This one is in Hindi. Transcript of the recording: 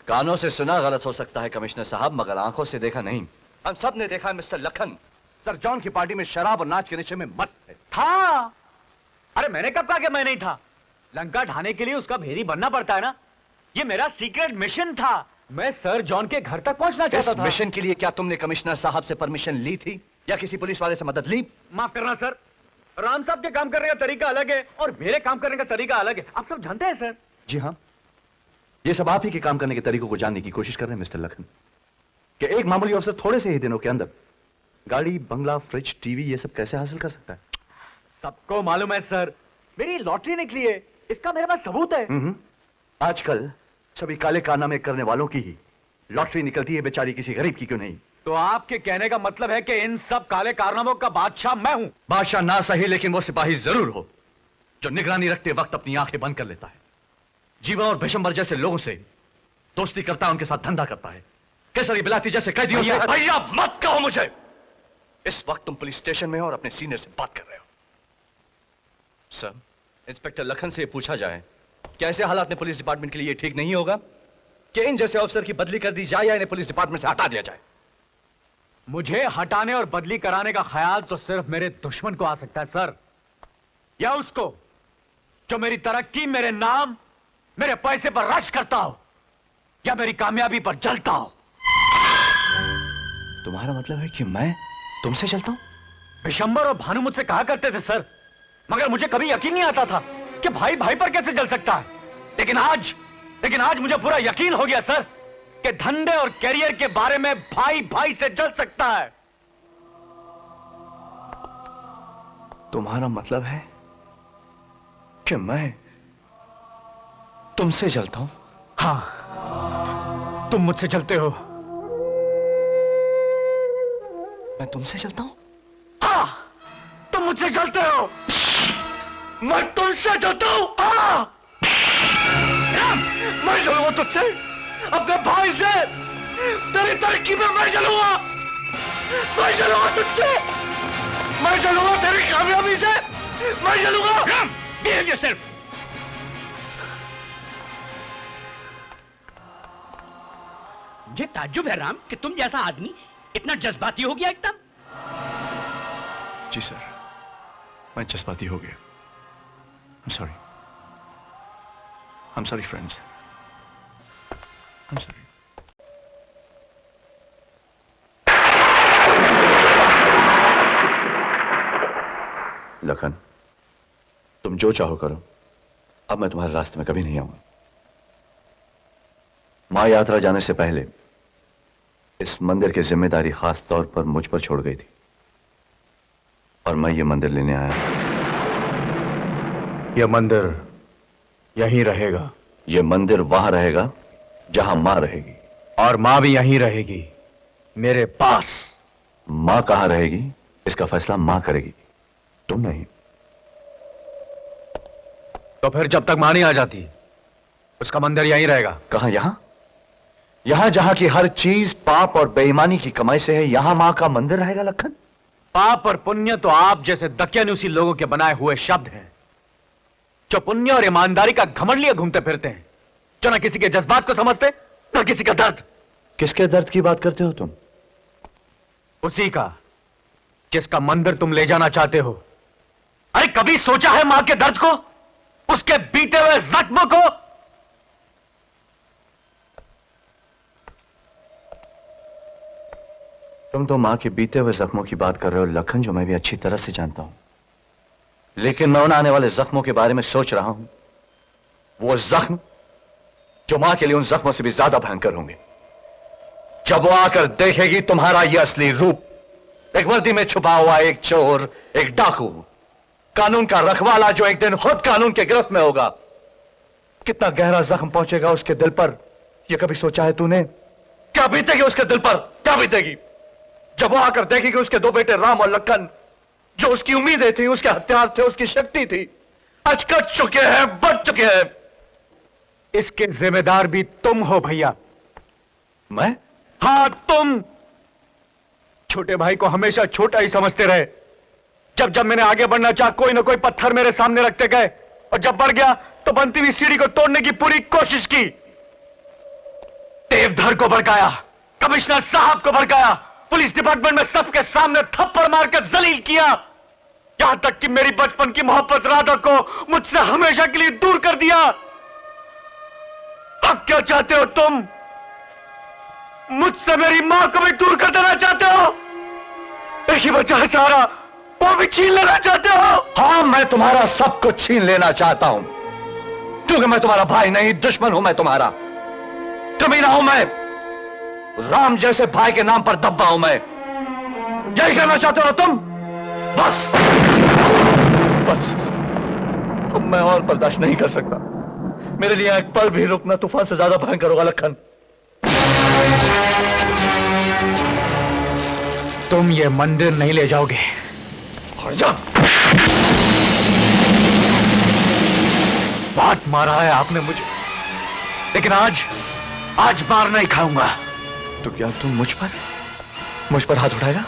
कानों से सुना गलत हो सकता है कमिश्नर साहब, मगर आंखों से देखा नहीं। हम सब ने देखा है मिस्टर लखन सर जॉन की पार्टी में शराब और नाच के नशे में मस्त था। अरे मैंने कब कहा कि मैं नहीं था? लंका ढाने के लिए उसका भेदी बनना पड़ता है ना। ये मेरा सीक्रेट मिशन था। मैं सर जॉन के घर तक पहुंचना चाहता था। मिशन के लिए क्या तुमने कमिश्नर साहब से परमिशन ली थी या किसी पुलिस वाले से मदद ली? माफ करना सर, राम साहब के काम करने का तरीका अलग है और मेरे काम करने का तरीका अलग है। आप सब जानते हैं सर। जी हाँ, ये सब आप ही के काम करने के तरीकों को जानने की कोशिश कर रहे हैं मिस्टर लखन। कि एक मामूली अफसर थोड़े से ही दिनों के अंदर गाड़ी, बंगला, फ्रिज, टीवी ये सब कैसे हासिल कर सकता है? सबको मालूम है सर, मेरी लॉटरी निकली है, इसका मेरे पास सबूत है। आजकल सभी काले कारनामे करने वालों की ही लॉटरी निकलती है, बेचारी किसी गरीब की क्यों नहीं? तो आपके कहने का मतलब है कि इन सब काले कारनामों का बादशाह मैं हूं? बादशाह ना सही, लेकिन वो सिपाही जरूर हो जो निगरानी रखते वक्त अपनी आंखें बंद कर लेता है, जीवा और भिशंबर जैसे लोगों से दोस्ती करता है, उनके साथ धंधा करता है, केसरी बिलाती जैसे कैदियों से। भैया मत कहो मुझे, इस वक्त तुम पुलिस स्टेशन में हो और अपने सीनियर से बात कर रहे हो। सर, इंस्पेक्टर लखन से पूछा जाए क्या ऐसे हालात में पुलिस डिपार्टमेंट के लिए ठीक नहीं होगा कि इन जैसे अफसर की बदली कर दी जाए या इन्हें पुलिस डिपार्टमेंट से हटा दिया जाए? मुझे हटाने और बदली कराने का ख्याल तो सिर्फ मेरे दुश्मन को आ सकता है सर, या उसको जो मेरी तरक्की, मेरे नाम, मेरे पैसे पर रश करता हो या मेरी कामयाबी पर जलता हो। तुम्हारा मतलब है कि मैं तुमसे चलता हूं? भिशंबर और भानु मुझसे कहा करते थे सर, मगर मुझे कभी यकीन नहीं आता था कि भाई भाई पर कैसे जल सकता है। लेकिन आज मुझे पूरा यकीन हो गया सर कि धंधे और कैरियर के बारे में भाई भाई से जल सकता है। तुम्हारा मतलब है कि मैं तुमसे जलता हूं? हां, तुम मुझसे जलते हो। मैं तुमसे जलता हूं? हां, तुम मुझसे जलते हो। मैं तुमसे जलता हूं? हां, मैं जलूंगा तुझसे, अपने भाई से, तेरी तरक्की में मैं जलूंगा। मैं जलूंगा तुझसे, मैं जलूंगा तेरी कामयाबी से, मैं जलूंगा। Behave yourself. मुझे ताज्जुब है राम कि तुम जैसा आदमी इतना जज्बाती हो गया एकदम। जी सर, मैं जज्बाती हो गया। I'm sorry friends. I'm sorry. Lakhan, तुम जो चाहो करो, अब मैं तुम्हारे रास्ते में कभी नहीं आऊंगा। मां यात्रा जाने से पहले इस मंदिर की जिम्मेदारी खास तौर पर मुझ पर छोड़ गई थी और मैं ये मंदिर लेने आया। यह मंदिर यहीं रहेगा। यह मंदिर वहां रहेगा जहां मां रहेगी, और मां भी यहीं रहेगी, मेरे पास। मां कहां रहेगी इसका फैसला मां करेगी, तुम नहीं। तो फिर जब तक मां नहीं आ जाती उसका मंदिर यहीं रहेगा। कहां? यहां जहां की हर चीज पाप और बेईमानी की कमाई से है, यहां मां का मंदिर रहेगा लखन? पाप और पुण्य तो आप जैसे दकियानुसी लोगों के बनाए हुए शब्द हैं जो पुण्य और ईमानदारी का घमंड लिए घूमते फिरते हैं, जो ना किसी के जज्बात को समझते ना किसी का दर्द। किसके दर्द की बात करते हो तुम? उसी का जिसका मंदिर तुम ले जाना चाहते हो। अरे कभी सोचा है मां के दर्द को, उसके बीते हुए जख्म को? तुम तो मां के बीते हुए जख्मों की बात कर रहे हो लखन, जो मैं भी अच्छी तरह से जानता हूं। लेकिन मैं उन आने वाले जख्मों के बारे में सोच रहा हूं, वो जख्म जो मां के लिए उन जख्मों से भी ज्यादा भयंकर होंगे। जब वो आकर देखेगी तुम्हारा यह असली रूप, एक वर्दी में छुपा हुआ एक चोर, एक डाकू, कानून का रखवाला जो एक दिन खुद कानून के गिरफ्त में होगा, कितना गहरा जख्म पहुंचेगा उसके दिल पर, यह कभी सोचा है तूने? क्या बीतेगी उसके दिल पर, क्या बीतेगी जब वो आकर देखेगी उसके दो बेटे राम और लखन, जो उसकी उम्मीदें थी, उसके हथियार थे, उसकी शक्ति थी, आज कट चुके हैं, बढ़ चुके हैं। इसके जिम्मेदार भी तुम हो भैया। मैं? हां, तुम। छोटे भाई को हमेशा छोटा ही समझते रहे। जब जब मैंने आगे बढ़ना चाहा, कोई ना कोई पत्थर मेरे सामने रखते गए, और जब बढ़ गया तो बनती हुई सीढ़ी को तोड़ने की पूरी कोशिश की। देवधर को भड़काया, कमिश्नर साहब को भड़काया, पुलिस डिपार्टमेंट में सबके सामने थप्पड़ मारकर जलील किया, यहां तक कि मेरी बचपन की मोहब्बत राधा को मुझसे हमेशा के लिए दूर कर दिया। अब क्या चाहते हो तुम? मुझसे मेरी मां को भी दूर कर देना चाहते हो? एक ही बच्चा है सारा, वो भी छीन लेना चाहते हो? हाँ, मैं तुम्हारा सब कुछ छीन लेना चाहता हूं, क्योंकि मैं तुम्हारा भाई नहीं, दुश्मन हूं मैं तुम्हारा। कमीना हूं मैं, राम जैसे भाई के नाम पर दब्बा हूं मैं। यही कहना चाहते हो तुम? बस बस, अब मैं और बर्दाश्त नहीं कर सकता। मेरे लिए एक पल भी रुकना तूफान से ज्यादा भयंकर होगा लखन। तुम ये मंदिर नहीं ले जाओगे। और जा। बहुत मारा है आपने मुझे, लेकिन आज मार नहीं खाऊंगा। तो क्या तुम मुझ पर हाथ उठाएगा?